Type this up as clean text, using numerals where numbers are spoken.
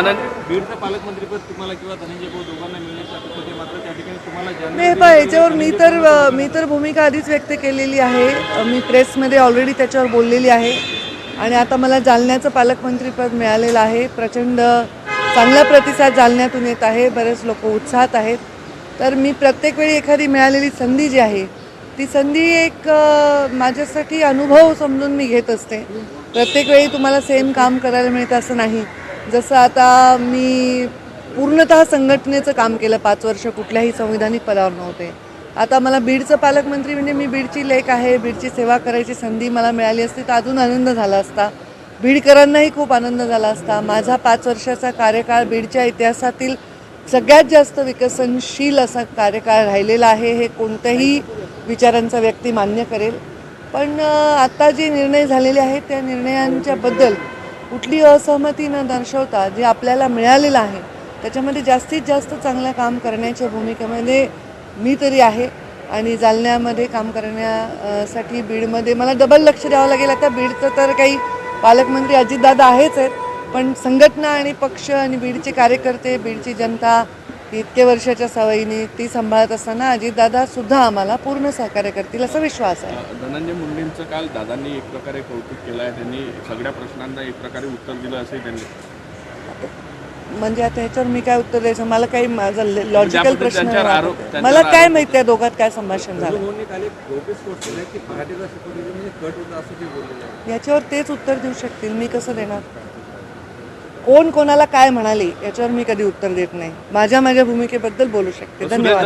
बीडचं पालकमंत्रीपद तुम्हाला किंवा धनंजय भाऊ दोघांना मिळण्याची अपेक्षा होती, मात्र त्या ठिकाणी तुम्हाला नाही बा, याच्यावर मी तर भूमिका आधीच व्यक्त केलेली आहे. मी प्रेसमध्ये ऑलरेडी त्याच्यावर बोललेली आहे आणि आता मला जालन्याचं पालकमंत्रीपद मिळालेलं आहे. प्रचंड चांगला प्रतिसाद जालन्यातून येत आहे. बरेच लोक उत्साहात आहेत. तर मी प्रत्येक वेळी एखादी मिळालेली संधी जी आहे ती संधी एक माझ्यासाठी अनुभव समजून मी घेत असते. प्रत्येक वेळी तुम्हाला सेम काम करायला मिळतं असं नाही. जसं आता मी पूर्णतः संघटनेचं काम केलं, 5 वर्ष कुठल्याही संविधानिक पदावर नव्हते. आता मला बीडचं पालकमंत्री म्हणजे मी बीडची लेक आहे, बीडची सेवा करायची संधी मला मिळाली असती तर अजून आनंद झाला असता. बीडकरांनाही खूप आनंद झाला असता. माझा 5 वर्षाचा कार्यकाळ बीडच्या इतिहासातील सगळ्यात जास्त विकसनशील असा कार्यकाळ राहिलेला आहे, हे कोणत्याही विचारांचा व्यक्ती मान्य करेल. पण आता जे निर्णय झालेले आहेत त्या निर्णयांच्याबद्दल कुठली असहमती न दर्शवता जे आपल्याला मिळालेलं आहे त्याच्यामध्ये जास्तीत जास्त चांगलं काम करण्याच्या भूमिकेमध्ये मी तरी आहे. आणि जालन्यामध्ये काम करण्यासाठी बीडमध्ये मला डबल लक्ष द्यावं लागेल. आता बीडचं तर काही पालकमंत्री अजितदादा आहेच आहेत, पण संघटना आणि पक्ष आणि बीडचे कार्यकर्ते, बीडची जनता इतके वर्षाच्या सवयीने ती सांभाळत असताना अजितदादा सुद्धा आम्हाला पूर्ण सहकार्य करतील असा विश्वास आहे. धनंजय मुंडेंचं काल दादांनी एक प्रकारे कौतुक केलं आहे. त्यांनी सगळ्या प्रश्नांना एक प्रकारे उत्तर दिलं असे त्यांनी. म्हणजे आता ह्याच्यावर मी काय उत्तर द्यायचं? मला काही माझा लॉजिकल प्रश्न मला काय माहिती त्या दोघात काय संभाषण झालं याच्यावर तेच उत्तर देऊ शकतील. मी कसं देणार? कोण कोणाला काय म्हणाले याच्यावर मी कधी उत्तर देत नाही. माझ्या भूमिकेबद्दल बोलू शकते. धन्यवाद.